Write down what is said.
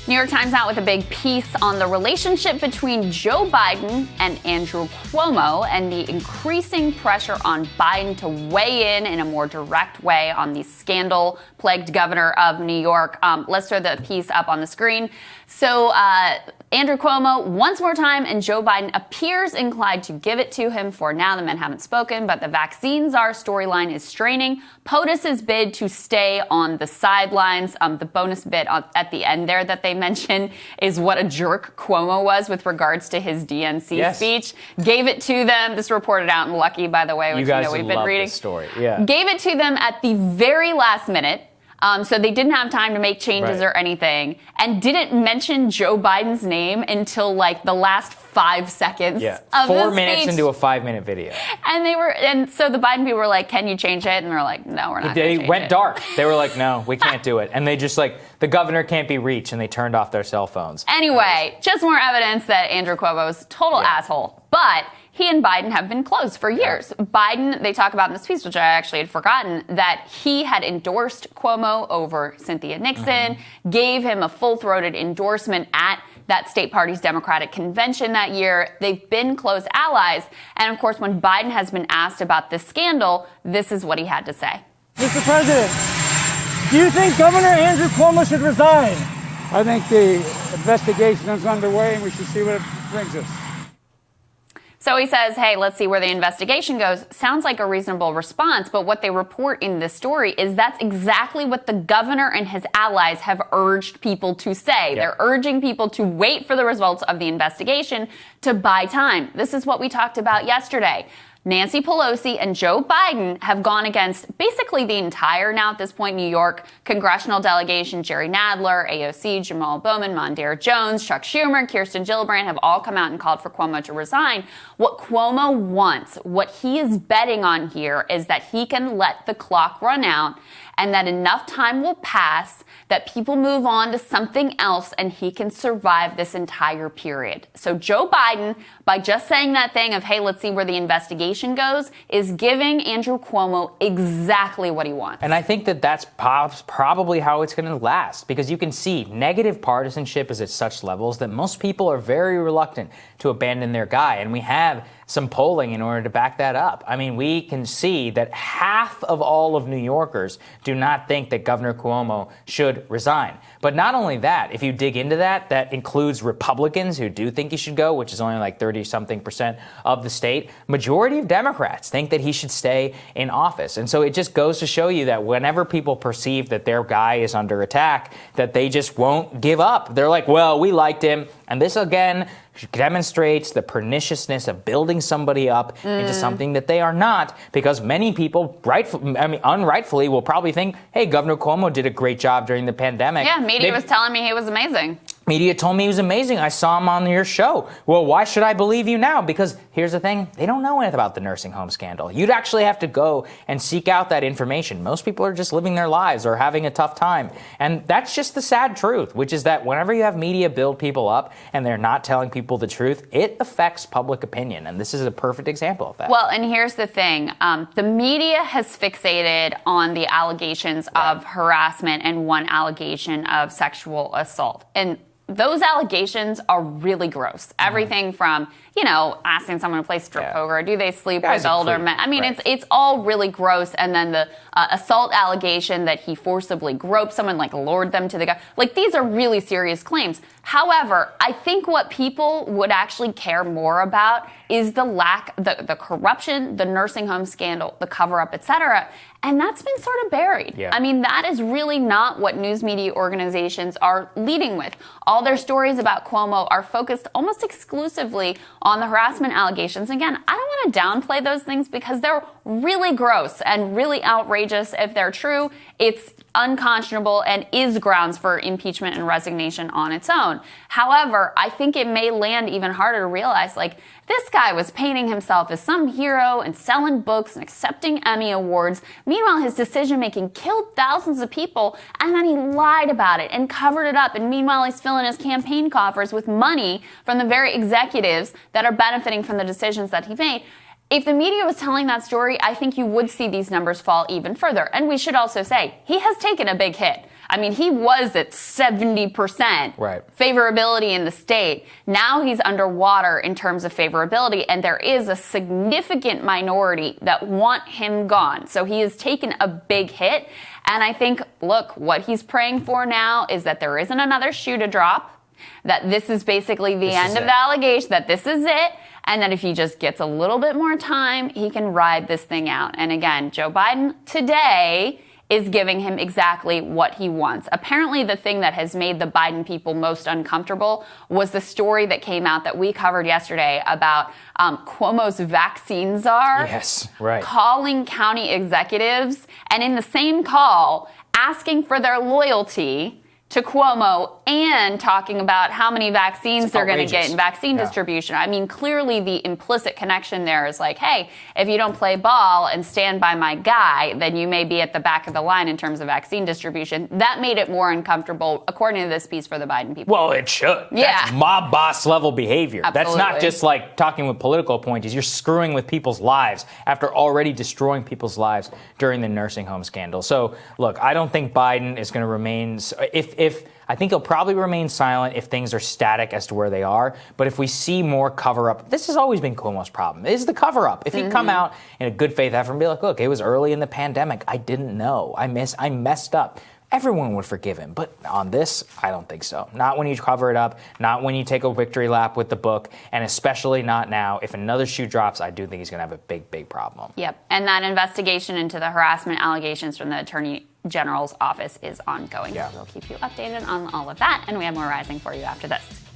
New York Times out with a big piece on the relationship between Joe Biden and Andrew Cuomo and the increasing pressure on Biden to weigh in a more direct way on the scandal-plagued governor of New York. Let's throw the piece up on the screen. So Andrew Cuomo once more time, and Joe Biden appears inclined to give it to him. For now, the men haven't spoken, but the vaccine czar storyline is straining POTUS's bid to stay on the sidelines. The bonus bit at the end there that they mention is what a jerk Cuomo was with regards to his DNC speech. Gave it to them. This reported out in Lucky, by the way, which we've been reading. This story. Yeah. Gave it to them at the very last minute. So they didn't have time to make changes or anything, and didn't mention Joe Biden's name until like the last 5 seconds. Yeah, of 4 minutes into a 5-minute video. And so the Biden people were like, "Can you change it?" And they're like, "No, we're not." They went dark. They were like, "No, we can't do it." And they just like, the governor can't be reached, and they turned off their cell phones. Anyway, just more evidence that Andrew Cuomo is a total asshole, but he and Biden have been close for years. Biden, they talk about in this piece, which I actually had forgotten, that he had endorsed Cuomo over Cynthia Nixon, gave him a full-throated endorsement at that state party's Democratic convention that year. They've been close allies. And of course, when Biden has been asked about this scandal, this is what he had to say. Mr. President, do you think Governor Andrew Cuomo should resign? I think the investigation is underway and we should see what it brings us. So he says, hey, let's see where the investigation goes. Sounds like a reasonable response, but what they report in this story is that's exactly what the governor and his allies have urged people to say. They're urging people to wait for the results of the investigation to buy time. This is what we talked about yesterday. Nancy Pelosi and Joe Biden have gone against basically the entire, now at this point, New York congressional delegation. Jerry Nadler, AOC, Jamal Bowman, Mondale Jones, Chuck Schumer, Kirsten Gillibrand have all come out and called for Cuomo to resign. What Cuomo wants, what he is betting on here, is that he can let the clock run out and that enough time will pass that people move on to something else and he can survive this entire period. So Joe Biden, by just saying that thing of, hey, let's see where the investigation goes, is giving Andrew Cuomo exactly what he wants. And I think that that's probably how it's going to last, because you can see negative partisanship is at such levels that most people are very reluctant to abandon their guy. And we have some polling in order to back that up. I mean, we can see that half of all of New Yorkers do not think that Governor Cuomo should resign. But not only that, if you dig into that, that includes Republicans who do think he should go, which is only like 30-something% of the state. Majority of Democrats think that he should stay in office. And so it just goes to show you that whenever people perceive that their guy is under attack, that they just won't give up. They're like, well, we liked him. And this, again, demonstrates the perniciousness of building somebody up into something that they are not, because many people, unrightfully, will probably think, hey, Governor Cuomo did a great job during the pandemic. Yeah, media was telling me he was amazing. Media told me he was amazing. I saw him on your show. Well, why should I believe you now? Because here's the thing. They don't know anything about the nursing home scandal. You'd actually have to go and seek out that information. Most people are just living their lives or having a tough time. And that's just the sad truth, which is that whenever you have media build people up and they're not telling people the truth, it affects public opinion. And this is a perfect example of that. Well, and here's the thing. The media has fixated on the allegations of harassment and one allegation of sexual assault. And those allegations are really gross. Everything from, asking someone to play strip poker, do they sleep with older men? I mean, it's all really gross. And then the assault allegation that he forcibly groped someone, like lured them to the guy. Like, these are really serious claims. However, I think what people would actually care more about is the corruption, the nursing home scandal, the cover-up, et cetera. And that's been sort of buried. Yeah. I mean, that is really not what news media organizations are leading with. All their stories about Cuomo are focused almost exclusively on the harassment allegations. Again, I don't want to downplay those things because they're really gross and really outrageous. If they're true, it's unconscionable and is grounds for impeachment and resignation on its own. However, I think it may land even harder to realize, this guy was painting himself as some hero and selling books and accepting Emmy awards. Meanwhile, his decision-making killed thousands of people, and then he lied about it and covered it up. And meanwhile, he's filling his campaign coffers with money from the very executives that are benefiting from the decisions that he made. If the media was telling that story, I think you would see these numbers fall even further. And we should also say, he has taken a big hit. I mean, he was at 70% favorability in the state. Now he's underwater in terms of favorability, and there is a significant minority that want him gone. So he has taken a big hit. And I think, look, what he's praying for now is that there isn't another shoe to drop, that this is basically the end of the allegation, that this is it, and that if he just gets a little bit more time, he can ride this thing out. And again, Joe Biden today is giving him exactly what he wants. Apparently, the thing that has made the Biden people most uncomfortable was the story that came out that we covered yesterday about Cuomo's vaccine czar calling county executives, and in the same call, asking for their loyalty to Cuomo and talking about how many vaccines they're going to get in vaccine distribution. I mean, clearly the implicit connection there is like, hey, if you don't play ball and stand by my guy, then you may be at the back of the line in terms of vaccine distribution. That made it more uncomfortable, according to this piece, for the Biden people. Well, it should. Yeah. That's mob boss level behavior. Absolutely. That's not just like talking with political appointees. You're screwing with people's lives after already destroying people's lives during the nursing home scandal. So, look, I don't think Biden is going to remain... I think he'll probably remain silent if things are static as to where they are. But if we see more cover-up, this has always been Cuomo's problem, is the cover-up. If he'd come out in a good faith effort and be like, look, it was early in the pandemic. I didn't know. I messed up. Everyone would forgive him. But on this, I don't think so. Not when you cover it up, not when you take a victory lap with the book, and especially not now. If another shoe drops, I do think he's going to have a big, big problem. Yep. And that investigation into the harassment allegations from the Attorney General's office is ongoing. So we'll keep you updated on all of that, and we have more Rising for you after this.